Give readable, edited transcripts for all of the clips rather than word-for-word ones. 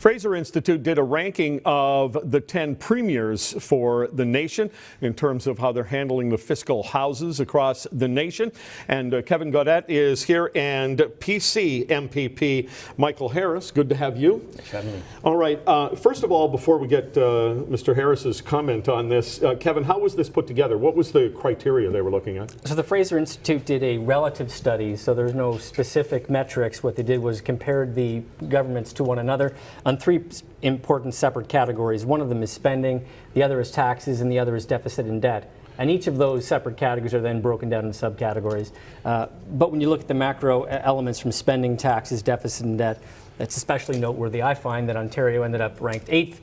Fraser Institute did a ranking of the 10 premiers for the nation in terms of how they're handling the fiscal houses across the nation. And Kevin Gaudette is here, and PC MPP Michael Harris. Good to have you. Thanks for having me. All right. First of all, before we get Mr. Harris's comment on this, Kevin, how was this put together? What was the criteria they were looking at? So the Fraser Institute did a relative study, so there's no specific metrics. What they did was compared the governments to one another on three important separate categories. One of them is spending, the other is taxes, and the other is deficit and debt. And each of those separate categories are then broken down into subcategories. But when you look at the macro elements from spending, taxes, deficit, and debt, it's especially noteworthy, I find, that Ontario ended up ranked 8th.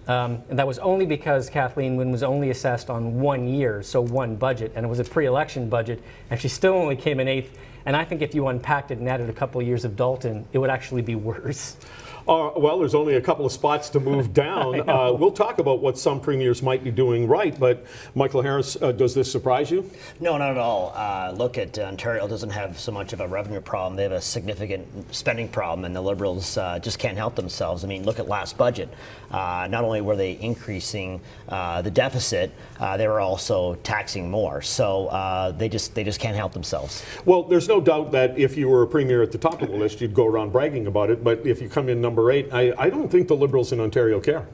And that was only because Kathleen Wynne was only assessed on 1 year, so one budget, and it was a pre-election budget, and she still only came in 8th. And I think if you unpacked it and added a couple of years of Dalton, it would actually be worse. Well, there's only a couple of spots to move down. We'll talk about what some premiers might be doing right, but Michael Harris, does this surprise you? No, not at all. Look at Ontario doesn't have so much of a revenue problem. They have a significant spending problem, and the Liberals just can't help themselves. I mean, look at last budget. Not only were they increasing the deficit, they were also taxing more. So they just can't help themselves. Well, there's no doubt that if you were a premier at the top of the list, you'd go around bragging about it. But if you come in number 8, I don't think the Liberals in Ontario care.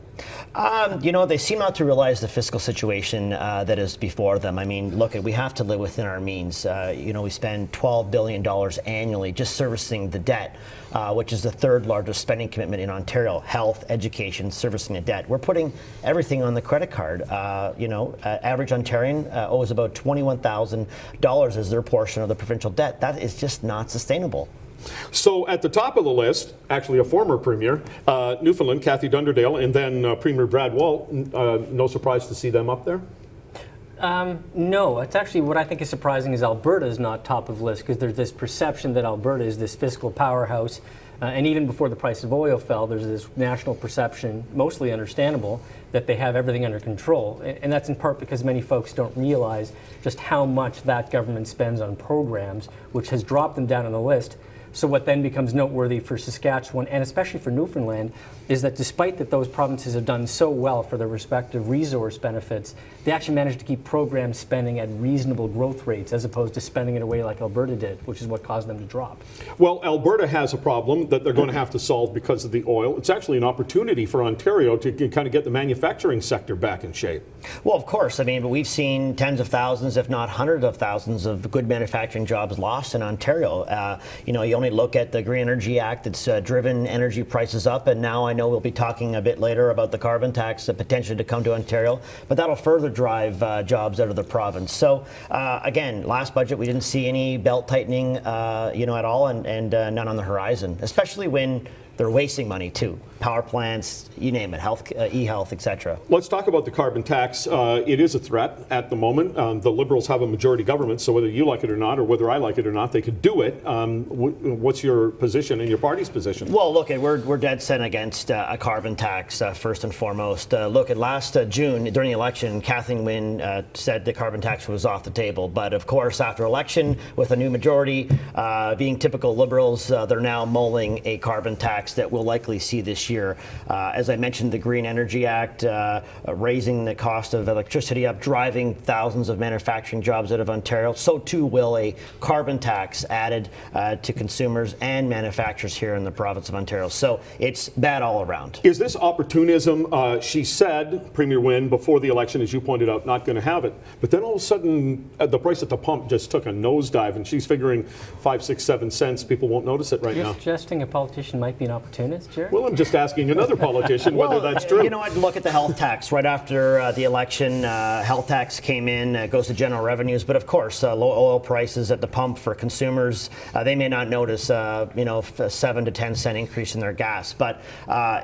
You know, they seem not to realize the fiscal situation that is before them. I mean, look, we have to live within our means. You know, we spend $12 billion annually just servicing the debt, which is the third largest spending commitment in Ontario: health, education, servicing the debt. We're putting everything on the credit card. You know, average Ontarian owes about $21,000 as their portion of the provincial debt. That is just not sustainable. So at the top of the list, actually a former premier, Newfoundland, Kathy Dunderdale, and then Premier Brad Wall. No surprise to see them up there? No, it's actually what I think is surprising is Alberta is not top of list, because there's this perception that Alberta is this fiscal powerhouse. And even before the price of oil fell, there's this national perception, mostly understandable, that they have everything under control. And that's in part because many folks don't realize just how much that government spends on programs, which has dropped them down on the list. So what then becomes noteworthy for Saskatchewan, and especially for Newfoundland, is that despite that those provinces have done so well for their respective resource benefits, they actually managed to keep program spending at reasonable growth rates, as opposed to spending it away like Alberta did, which is what caused them to drop. Well, Alberta has a problem that they're going to have to solve because of the oil. It's actually an opportunity for Ontario to kind of get the manufacturing sector back in shape. Well, of course. I mean, but we've seen tens of thousands, if not hundreds of thousands, of good manufacturing jobs lost in Ontario. You know, you only look at the Green Energy Act that's driven energy prices up, and now I know we'll be talking a bit later about the carbon tax potentially to come to Ontario, but that'll further drive jobs out of the province. So again, last budget we didn't see any belt tightening, you know, at all, and none on the horizon, especially when they're wasting money too. Power plants, you name it, health, e-health, etc. Let's talk about the carbon tax. It is a threat at the moment. The Liberals have a majority government, so whether you like it or not, or whether I like it or not, they could do it. What's your position and your party's position? Well, look, we're dead set against a carbon tax, first and foremost. Look, at last June, during the election, Kathleen Wynne said the carbon tax was off the table. But of course, after election, with a new majority, being typical Liberals, they're now mulling a carbon tax that we'll likely see this year. As I mentioned, the Green Energy Act, raising the cost of electricity up, driving thousands of manufacturing jobs out of Ontario. So too will a carbon tax added to consumers and manufacturers here in the province of Ontario. So it's bad all around. Is this opportunism? She said, Premier Wynne, before the election, as you pointed out, not going to have it. But then all of a sudden, the price at the pump just took a nosedive, and she's figuring 5, 6, 7 cents. People won't notice it right now. You're suggesting a politician might be an opportunist, Jared? Well, I'm just asking another politician whether that's true. You know what? Look at the health tax. Right after the election, health tax came in, goes to general revenues. But of course, low oil prices at the pump for consumers, they may not notice, you know, a 7 to 10 cent increase in their gas. But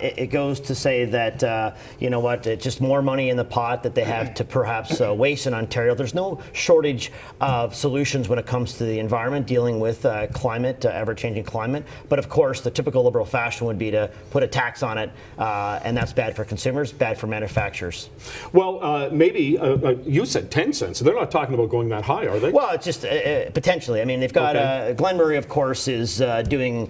it goes to say that, you know what, it's just more money in the pot that they have to perhaps waste in Ontario. There's no shortage of solutions when it comes to the environment, dealing with climate, ever-changing climate. But of course, the typical Liberal fashion would be to put a tax on it, and that's bad for consumers, bad for manufacturers. Well, maybe you said 10 cents. They're not talking about going that high, are they? Well, it's just potentially. I mean, they've got Glenn Murray, of course, is doing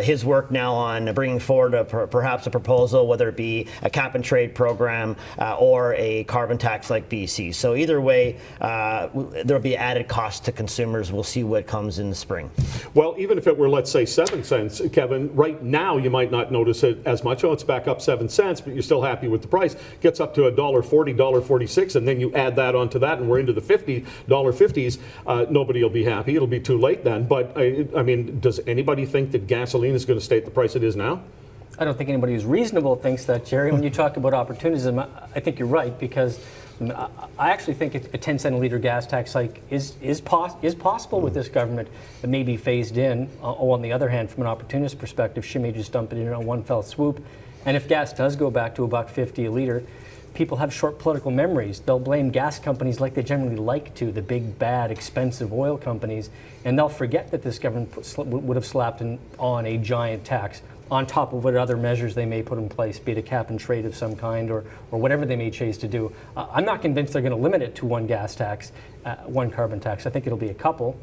his work now on bringing forward perhaps a proposal, whether it be a cap and trade program or a carbon tax like BC. So either way, there'll be added cost to consumers. We'll see what comes in the spring. Well, even if it were, let's say, 7 cents, Kevin, right now you might not notice it as much. Oh, it's back up 7 cents, but you're still happy with the price. Gets up to $1.40, $1.46, and then you add that onto that, and we're into the $50s. Nobody will be happy. It'll be too late then. But I mean, does anybody think that gasoline is going to stay at the price it is now? I don't think anybody who's reasonable thinks that, Jerry. When you talk about opportunism, I think you're right, because I actually think a 10-cent a litre gas tax hike is possible with this government. It may be phased in. On the other hand, from an opportunist perspective, she may just dump it in on one fell swoop. And if gas does go back to $1.50 a litre, people have short political memories. They'll blame gas companies like they generally like to, the big, bad, expensive oil companies, and they'll forget that this government would have slapped on a giant tax on top of what other measures they may put in place, be it a cap and trade of some kind or whatever they may choose to do. I'm not convinced they're going to limit it to one gas tax, one carbon tax. I think it'll be a couple.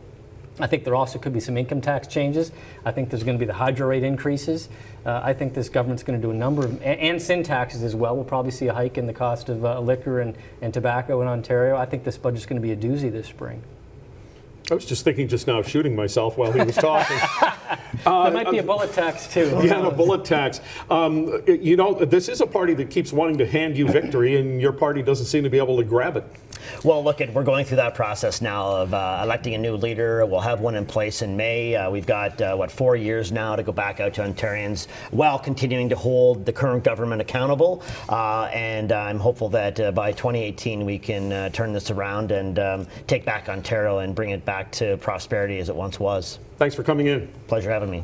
I think there also could be some income tax changes. I think there's going to be the hydro rate increases. I think this government's going to do a number of, and sin taxes as well. We'll probably see a hike in the cost of liquor and tobacco in Ontario. I think this budget's going to be a doozy this spring. I was just thinking just now of shooting myself while he was talking. There might be a bullet tax, too. Yeah, a bullet tax. You know, this is a party that keeps wanting to hand you victory, and your party doesn't seem to be able to grab it. Well, look, we're going through that process now of electing a new leader. We'll have one in place in May. We've got, 4 years now to go back out to Ontarians while continuing to hold the current government accountable. And I'm hopeful that by 2018 we can turn this around and take back Ontario and bring it back to prosperity as it once was. Thanks for coming in. Pleasure having me.